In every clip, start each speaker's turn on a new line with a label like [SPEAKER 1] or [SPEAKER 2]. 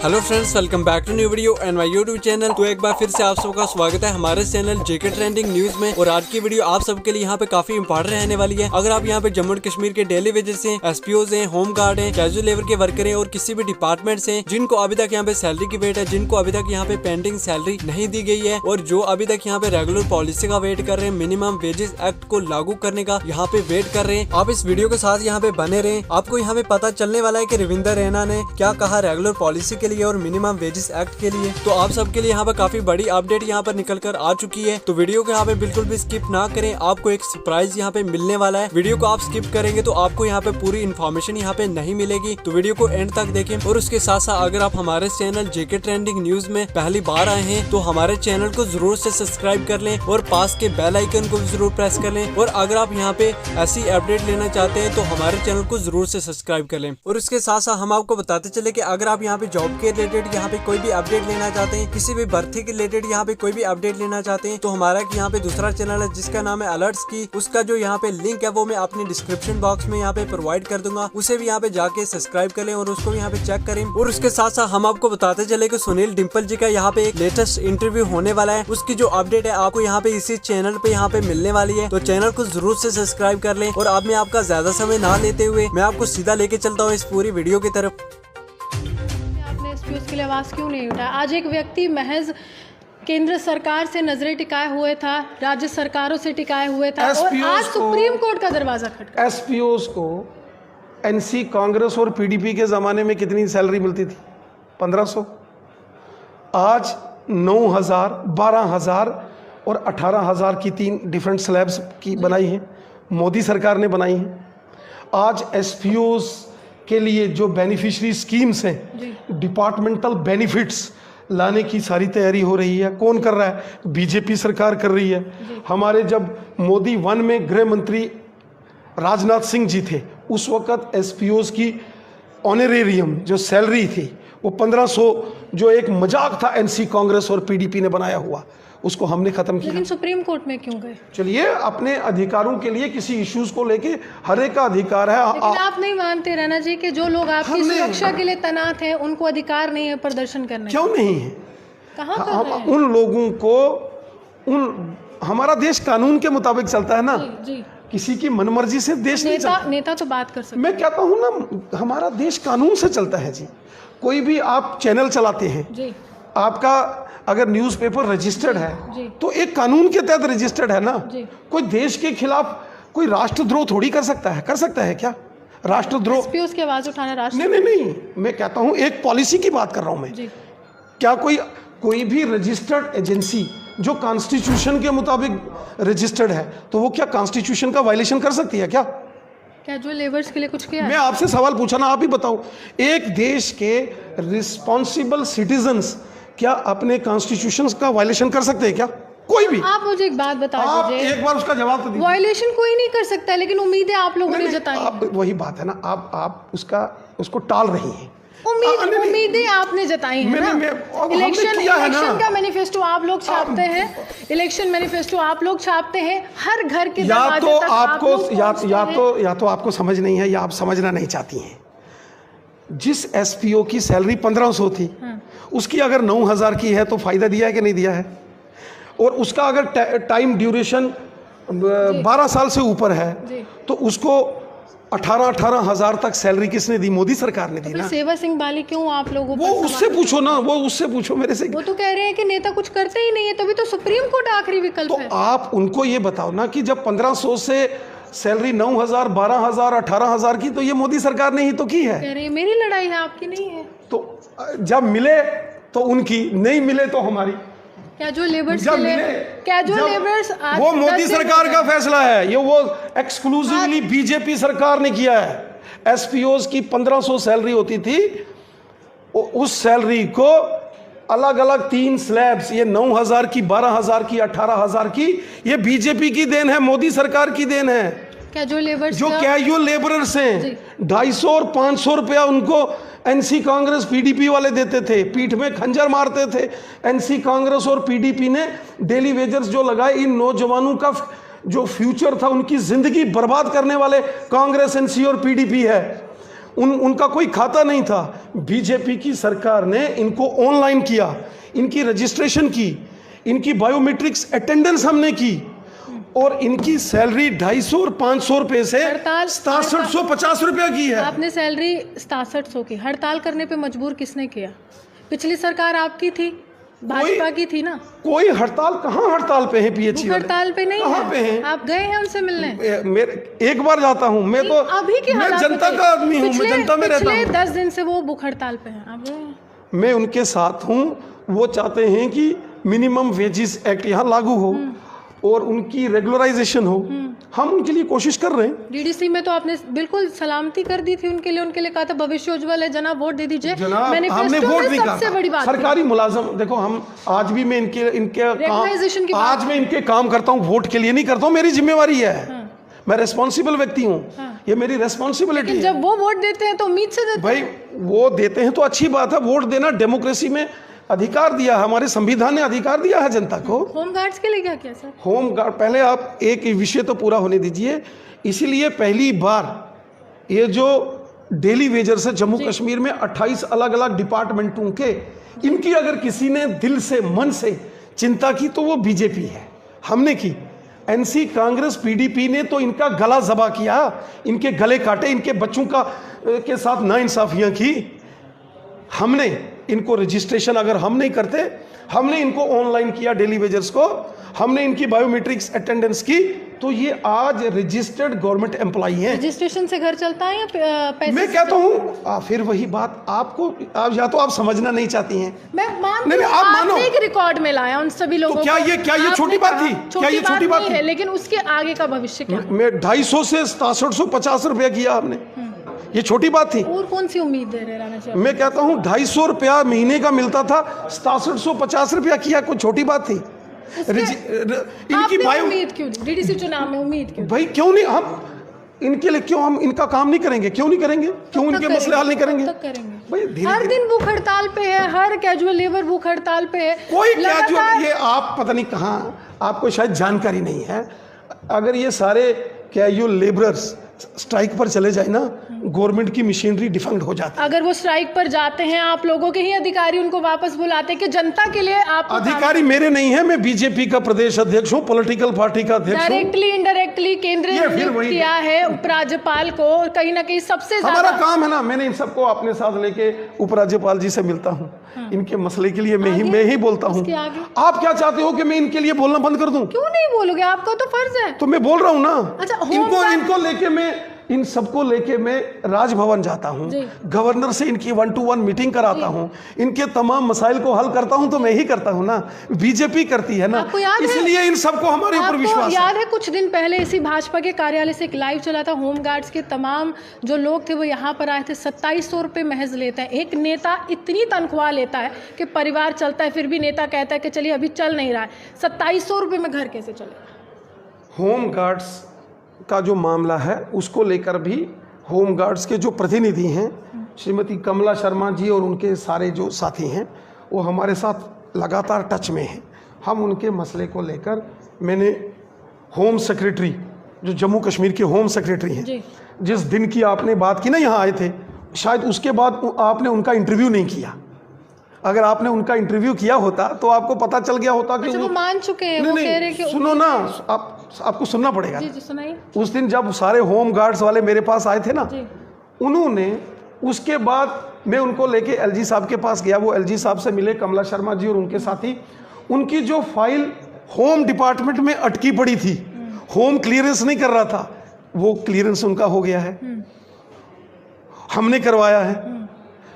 [SPEAKER 1] Hello friends, welcome back to new video and my YouTube channel. तो एक बार फिर से आप सबका स्वागत है हमारे चैनल जेके ट्रेंडिंग न्यूज में। और आज की वीडियो आप सबके लिए यहाँ पे काफी इंपॉर्टेंट रहने वाली है। अगर आप यहाँ पे जम्मू एंड कश्मीर के डेली वेजेस हैं, एसपीओज हैं, होम गार्ड हैं, कैजुअल लेबर के वर्कर हैं और किसी भी डिपार्टमेंट से जिनको अभी तक यहाँ पे सैलरी की वेट है, जिनको अभी तक यहाँ पे पेंडिंग सैलरी नहीं दी गई है और जो अभी तक यहाँ पे रेगुलर पॉलिसी का वेट कर रहे हैं, मिनिमम वेजेस एक्ट को लागू करने का यहाँ पे वेट कर रहे हैं, आप इस वीडियो के साथ यहाँ पे बने रहे। आपको यहाँ पे पता चलने वाला है कि रविंदर रैना ने क्या कहा रेगुलर पॉलिसी के लिए और मिनिमम वेजेस एक्ट के लिए। तो आप सबके लिए यहाँ पर काफी बड़ी अपडेट यहाँ पर निकल कर आ चुकी है। तो वीडियो को यहाँ पे बिल्कुल भी स्किप ना करें, आपको एक सरप्राइज यहाँ पे मिलने वाला है। वीडियो को आप स्किप करेंगे तो आपको यहाँ पे पूरी इन्फॉर्मेशन यहाँ पे नहीं मिलेगी। तो वीडियो को एंड तक देखें। और उसके साथ साथ अगर आप हमारे चैनल जेके ट्रेंडिंग न्यूज में पहली बार आए हैं तो हमारे चैनल को जरूर से सब्सक्राइब कर लें और पास के बेल आइकन को जरूर प्रेस कर लें। और अगर आप यहाँ पे ऐसी अपडेट लेना चाहते हैं तो हमारे चैनल को जरूर से सब्सक्राइब कर लें। और उसके साथ साथ हम आपको बताते चले कि अगर आप यहाँ पे जॉब के रिलेटेड यहाँ पे कोई भी अपडेट लेना चाहते हैं, किसी भी भर्ती के रिलेटेड यहाँ पे कोई भी अपडेट लेना चाहते हैं, तो हमारा यहाँ पे दूसरा चैनल है जिसका नाम है अलर्ट्स की। उसका जो यहाँ पे लिंक है वो मैं अपनी डिस्क्रिप्शन बॉक्स में यहाँ पे प्रोवाइड कर दूंगा, उसे भी यहाँ पे जाके सब्सक्राइब कर लें और उसको भी यहाँ पे चेक करें। और उसके साथ साथ हम आपको बताते चले कि सुनील डिम्पल जी का यहाँ पे एक लेटेस्ट इंटरव्यू होने वाला है, उसकी जो अपडेट है आपको यहाँ पे इसी चैनल पे यहाँ पे मिलने वाली है। तो चैनल को जरूर से सब्सक्राइब कर लें। और अब मैं आपका ज्यादा समय ना लेते हुए मैं आपको सीधा लेके चलता हूँ इस पूरी वीडियो की तरफ।
[SPEAKER 2] उसके लिए आवाज़ क्यों नहीं उठाया? आज एक व्यक्ति महज केंद्र सरकार से नजरें टिकाए हुए था, राज्य सरकारों से टिकाए हुए था और आज सुप्रीम कोर्ट का दरवाजा खटका।
[SPEAKER 3] एसपीओज को एनसी कांग्रेस और पीडीपी के ज़माने में कितनी सैलरी मिलती थी? 1500। आज 9000, 12000 और 18000 की 3 डिफरेंट स्लैब्स की बनाई है, मोदी सरकार ने बनाई है। आज एसपीओज के लिए जो बेनिफिशियरी स्कीम्स हैं, डिपार्टमेंटल बेनिफिट्स लाने की सारी तैयारी हो रही है। कौन कर रहा है? बीजेपी सरकार कर रही है। हमारे जब मोदी 1 में गृह मंत्री राजनाथ सिंह जी थे उस वक्त एसपीओज की ऑनरेरियम जो सैलरी थी वो 1500, जो एक मजाक था एनसी कांग्रेस और पीडीपी ने बनाया हुआ, उसको हमने खत्म किया।
[SPEAKER 2] लेकिन सुप्रीम कोर्ट में क्यों गए?
[SPEAKER 3] चलिए, अपने अधिकारों के लिए किसी इश्यूज को लेके हर एक का अधिकार है।
[SPEAKER 2] लेकिन आप नहीं मानते रैना जी कि जो लोग आपकी सुरक्षा के लिए तैनात हैं उनको अधिकार नहीं है प्रदर्शन करने?
[SPEAKER 3] क्यों नहीं है?
[SPEAKER 2] कहाँ कर रहे हैं?
[SPEAKER 3] उन लोगों को हमारा देश कानून के मुताबिक चलता है ना
[SPEAKER 2] जी।
[SPEAKER 3] किसी की मनमर्जी से देश नहीं चलता।
[SPEAKER 2] नेता तो बात कर सकते।
[SPEAKER 3] मैं कहता हूँ ना, हमारा देश कानून से चलता है जी। कोई भी आप चैनल चलाते हैं
[SPEAKER 2] जी,
[SPEAKER 3] आपका अगर न्यूज़पेपर रजिस्टर्ड है
[SPEAKER 2] जी,
[SPEAKER 3] तो एक कानून के तहत रजिस्टर्ड है ना
[SPEAKER 2] जी।
[SPEAKER 3] कोई देश के खिलाफ कोई राष्ट्रद्रोह थोड़ी कर सकता है? कर सकता है क्या राष्ट्रद्रोह?
[SPEAKER 2] एसपीओ की आवाज उठाना राष्ट्र
[SPEAKER 3] नहीं, मैं कहता हूँ एक पॉलिसी की बात कर रहा हूँ मैं
[SPEAKER 2] जी।
[SPEAKER 3] क्या कोई भी रजिस्टर्ड एजेंसी जो कॉन्स्टिट्यूशन के मुताबिक रजिस्टर्ड है तो वो क्या कॉन्स्टिट्यूशन का वायलेशन कर सकती है? क्या
[SPEAKER 2] जो लेबर्स के लिए कुछ किया?
[SPEAKER 3] मैं आपसे सवाल पूछा ना, आप ही बताओ। एक देश के रिस्पॉन्सिबल सिटीजन्स क्या अपने कॉन्स्टिट्यूशन का वायलेशन कर सकते हैं क्या? कोई भी?
[SPEAKER 2] आप मुझे एक बात बता दीजिए।
[SPEAKER 3] एक बार उसका जवाब तो दीजिए।
[SPEAKER 2] वायलेशन कोई नहीं कर सकता, लेकिन उम्मीदें आप लोगों ने जताई।
[SPEAKER 3] वही बात है ना, आप उसको टाल रही हैं।
[SPEAKER 2] उम्मीदें आपने जताई है ना। इलेक्शन का मैनिफेस्टो आप लोग छापते हैं, इलेक्शन मैनिफेस्टो आप लोग छापते हैं, हर घर के दरवाजे तक आपको
[SPEAKER 3] या तो आपको समझ नहीं है या आप समझना नहीं चाहती हैं। जिस एसपीओ की सैलरी 1500 थी उसकी अगर 9000 की है तो फायदा दिया है कि नहीं दिया है? और उसका अगर टाइम ड्यूरेशन 12 साल से ऊपर है तो उसको 18,000 तक सैलरी किसने दी? मोदी सरकार ने दी ना।
[SPEAKER 2] सेवा सिंह बाली क्यों आप लोगों
[SPEAKER 3] वो उससे पूछो ना, वो उससे पूछो मेरे से।
[SPEAKER 2] वो तो कह रहे हैं कि नेता कुछ करते ही नहीं है, तभी तो सुप्रीम कोर्ट आखिरी विकल्प है।
[SPEAKER 3] तो आप उनको ये बताओ ना कि जब 1500 से सैलरी 9000, 12000, 18000 की तो ये मोदी सरकार ने ही तो की है।
[SPEAKER 2] कह रहे हैं मेरी लड़ाई है, आपकी नहीं है।
[SPEAKER 3] तो जब मिले तो उनकी, नहीं मिले तो हमारी।
[SPEAKER 2] क्या जो लेबर्स के लिए, क्या जो लेबर्स आज
[SPEAKER 3] वो मोदी सरकार का फैसला है, ये वो एक्सक्लूसिवली बीजेपी सरकार ने किया है। एसपीओज की 1500 सैलरी होती थी, उस सैलरी को अलग अलग 3 स्लैब्स, ये 9000 की, 12000 की, 18000 की, ये बीजेपी की देन है, मोदी सरकार की देन है।
[SPEAKER 2] क्या जो लेबर्स,
[SPEAKER 3] जो कैजुअल लेबरर्स हैं 250 और 500 रुपया उनको एनसी कांग्रेस पीडीपी वाले देते थे, पीठ में खंजर मारते थे। एनसी कांग्रेस और पीडीपी ने डेली वेजर्स जो लगाए, इन नौजवानों का जो फ्यूचर था, उनकी जिंदगी बर्बाद करने वाले कांग्रेस, एनसी और पीडीपी है। उनका कोई खाता नहीं था। बीजेपी की सरकार ने इनको ऑनलाइन किया, इनकी रजिस्ट्रेशन की, इनकी बायोमेट्रिक्स अटेंडेंस हमने की, और इनकी सैलरी 250 और 500 रुपए से 6750 रुपया की है।
[SPEAKER 2] आपने सैलरी 6700 की हड़ताल करने पे मजबूर किसने किया? पिछली सरकार आपकी थी, भाजपा की थी ना।
[SPEAKER 3] कोई हड़ताल, कहाँ हड़ताल पे है पीएचई वाले?
[SPEAKER 2] हड़ताल पे नहीं
[SPEAKER 3] कहाँ
[SPEAKER 2] है।
[SPEAKER 3] पे हैं?
[SPEAKER 2] आप गए हैं उनसे मिलने?
[SPEAKER 3] मेरे एक बार जाता हूँ मैं, तो
[SPEAKER 2] अभी की
[SPEAKER 3] मैं जनता का आदमी हूँ, मैं जनता में रहता हूँ।
[SPEAKER 2] पिछले 10 दिन से वो भूख हड़ताल पे हैं, आप गए हैं?
[SPEAKER 3] मैं उनके साथ हूँ। वो चाहते हैं कि मिनिमम वेजेस एक्ट यहाँ लागू हो और उनकी रेगुलराइजेशन हो। हम उनके लिए कोशिश कर रहे हैं।
[SPEAKER 2] डीडीसी में तो आपने बिल्कुल सलामती कर दी थी उनके लिए कहा था भविष्य उज्जवल है जनाब, वोट दे दीजिए।
[SPEAKER 3] हमने वोट नहीं कहा।
[SPEAKER 2] सबसे बड़ी बात
[SPEAKER 3] सरकारी मुलाजम, देखो हम आज भी मैं
[SPEAKER 2] Recognition की
[SPEAKER 3] काम,
[SPEAKER 2] बात
[SPEAKER 3] आज मैं इनके काम करता हूँ, वोट के लिए नहीं करता हूँ, मेरी जिम्मेवारी है। मैं रेस्पॉन्सिबल व्यक्ति हूँ, ये मेरी रेस्पॉन्सिबिलिटी है।
[SPEAKER 2] जब वो वोट देते हैं तो उम्मीद से देते
[SPEAKER 3] भाई वो देते हैं तो अच्छी बात है। वोट देना डेमोक्रेसी में अधिकार दिया है, हमारे संविधान ने अधिकार दिया है जनता को।
[SPEAKER 2] होम गार्ड्स के लिए क्या किया सर?
[SPEAKER 3] होम गार्ड, पहले आप एक विषय तो पूरा होने दीजिए। इसीलिए पहली बार ये जो डेली वेजर्स है जम्मू कश्मीर में 28 अलग अलग डिपार्टमेंटों के, इनकी अगर किसी ने दिल से मन से चिंता की तो वो बीजेपी है, हमने की। एनसी कांग्रेस पीडीपी ने तो इनका गला ज़बा किया, इनके गले काटे, इनके बच्चों के साथ नाइंसाफियां की। हमने इनको रजिस्ट्रेशन अगर हम नहीं करते, हमने इनको ऑनलाइन किया डेली वेजर्स को, हमने इनकी बायोमेट्रिक्स अटेंडेंस की, तो ये आज रजिस्टर्ड गवर्नमेंट एम्प्लॉई हैं।
[SPEAKER 2] रजिस्ट्रेशन से घर चलता है या पैसे?
[SPEAKER 3] मैं कहता हूँ फिर वही बात आपको, या तो आप समझना नहीं चाहती हैं।
[SPEAKER 2] मैं
[SPEAKER 3] नहीं, आप मानो
[SPEAKER 2] एक रिकॉर्ड में लाया उन सभी लोगों
[SPEAKER 3] तो क्या ये छोटी बात थी? क्या ये छोटी बात
[SPEAKER 2] है? लेकिन उसके आगे का भविष्य क्या?
[SPEAKER 3] मैं 250 से 6750 रुपया किया हमने, ये छोटी बात थी?
[SPEAKER 2] और कौन सी उम्मीद दे रहे राणा जी?
[SPEAKER 3] मैं कहता हूँ 250 रुपया महीने का मिलता था, 6750 रुपया किया, कोई छोटी बात थी?
[SPEAKER 2] इनकी उम्मीद क्यों नहीं? डीडीसी चुनाव में उम्मीद क्यों?
[SPEAKER 3] भाई क्यों नहीं, हम इनके लिए क्यों हम इनका काम नहीं करेंगे? क्यों नहीं करेंगे? क्यों इनके मसले हल नहीं करेंगे?
[SPEAKER 2] भाई हर दिन भूख हड़ताल पे है, हर कैजुअल लेबर भूख हड़ताल पे है।
[SPEAKER 3] कोई कैजुअल, ये आप पता नहीं कहाँ, आपको शायद जानकारी नहीं है। अगर ये सारे कैजुअल लेबरर्स स्ट्राइक पर चले जाए ना, गवर्नमेंट की मशीनरी डिफंक्ट हो जाती है।
[SPEAKER 2] अगर वो स्ट्राइक पर जाते हैं, आप लोगों के ही अधिकारी उनको वापस बुलाते हैं कि जनता के लिए आप।
[SPEAKER 3] अधिकारी मेरे नहीं है, मैं बीजेपी का प्रदेश अध्यक्ष हूँ, पॉलिटिकल पार्टी का अध्यक्ष हूँ।
[SPEAKER 2] डायरेक्टली इनडायरेक्टली केंद्र ने किया है उपराज्यपाल को, कहीं ना कहीं सबसे
[SPEAKER 3] हमारा काम है ना। मैंने इन सबको अपने साथ लेके उपराज्यपाल जी से मिलता हूँ, इनके मसले के लिए मैं ही बोलता हूँ। आप क्या चाहते हो कि मैं इनके लिए बोलना बंद कर दूं?
[SPEAKER 2] क्यों नहीं बोलोगे, आपका तो फर्ज है।
[SPEAKER 3] तो मैं बोल रहा हूँ ना।
[SPEAKER 2] अच्छा,
[SPEAKER 3] इनको लेके मैं, इन सबको लेके मैं राजभवन जाता हूँ, गवर्नर से इनकी 1-to-1 मीटिंग कराता हूँ, इनके तमाम मसाइल को हल करता हूँ। तो मैं ही करता हूँ ना, बीजेपी करती है ना, इसलिए इन सबको हमारे ऊपर विश्वास है।
[SPEAKER 2] याद है कुछ दिन पहले इसी भाजपा के कार्यालय से एक लाइव चला था, होम गार्ड्स के तमाम जो लोग थे वो यहाँ पर आए थे। 2700 रुपये महज लेते हैं। एक नेता इतनी तनख्वाह लेता है कि परिवार चलता है, फिर भी नेता कहता है कि चलिए अभी चल नहीं रहा है। 2700 रुपये में घर कैसे चले?
[SPEAKER 3] होम गार्ड्स का जो मामला है उसको लेकर भी होम गार्ड्स के जो प्रतिनिधि हैं, श्रीमती कमला शर्मा जी और उनके सारे जो साथी हैं, वो हमारे साथ लगातार टच में हैं। हम उनके मसले को लेकर, मैंने होम सेक्रेटरी, जो जम्मू कश्मीर के होम सेक्रेटरी हैं, जिस दिन की आपने बात की ना, यहाँ आए थे, शायद उसके बाद आपने उनका इंटरव्यू नहीं किया। अगर आपने उनका इंटरव्यू किया होता तो आपको पता चल गया होता कि
[SPEAKER 2] वो मान चुके हैं। वो कह रहे कि
[SPEAKER 3] सुनो ना, आपको सुनना पड़ेगा।
[SPEAKER 2] जी सुनाइए।
[SPEAKER 3] उस दिन जब सारे होम गार्ड्स वाले मेरे पास आए थे ना, उन्होंने, उसके बाद मैं उनको लेके एलजी साहब के पास गया, वो एलजी साहब से मिले, कमला शर्मा जी और उनके साथी। उनकी जो फाइल होम डिपार्टमेंट में अटकी पड़ी थी, होम क्लियरेंस नहीं कर रहा था, वो क्लियरेंस उनका हो गया है, हमने करवाया है।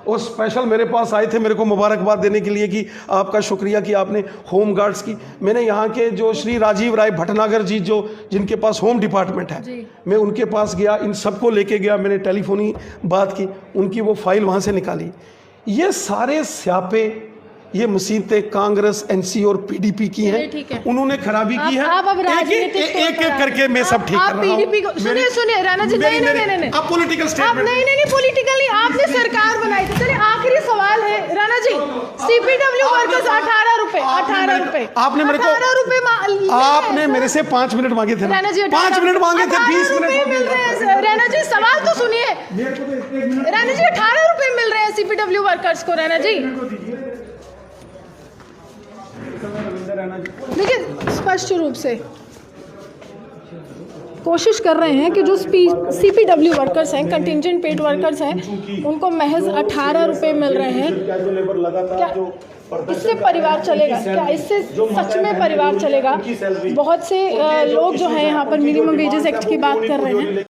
[SPEAKER 3] और स्पेशल मेरे पास आए थे मेरे को मुबारकबाद देने के लिए कि आपका शुक्रिया कि आपने होम गार्ड्स की। मैंने यहाँ के जो श्री राजीव राय भटनागर जी, जो जिनके पास होम डिपार्टमेंट है, मैं उनके पास गया, इन सबको लेके गया, मैंने टेलीफोनी बात की, उनकी वो फाइल वहाँ से निकाली। ये सारे स्यापे, ये मुसीबतें कांग्रेस, एनसी और पीडीपी की हैं, उन्होंने खराबी की है। एक करके मैं सब ठीक कर रहा हूं।
[SPEAKER 2] सुनिए राणा जी, नहीं,
[SPEAKER 3] आप पॉलिटिकल स्टेटमेंट
[SPEAKER 2] नहीं, पॉलिटिकल नहीं, आपने सरकार बनाई थी। चलिए आखिरी सवाल है राणा जी, सीपीडब्ल्यू वर्कर्स 18 रुपए, 18 रुपए,
[SPEAKER 3] आपने मेरे को
[SPEAKER 2] 18 रुपए
[SPEAKER 3] आपने मेरे से 5 मिनट मांगे थे ना, 5 मिनट मांगे थे, 20 मिनट
[SPEAKER 2] मिल रहे हैं। रैना जी सवाल तो सुनिए, रैना जी 18 रुपए मिल रहे हैं सीपीडब्ल्यू वर्कर्स को। रैना जी देखिए, स्पष्ट रूप से कोशिश कर रहे हैं कि जो सीपीडब्ल्यू वर्कर्स हैं, कंटिजेंट पेड वर्कर्स हैं, उनको महज 18 रुपए मिल रहे हैं। क्या इससे परिवार चलेगा? क्या इससे सच में परिवार चलेगा? बहुत से लोग जो हैं यहाँ पर मिनिमम वेजेस एक्ट की बात कर रहे हैं।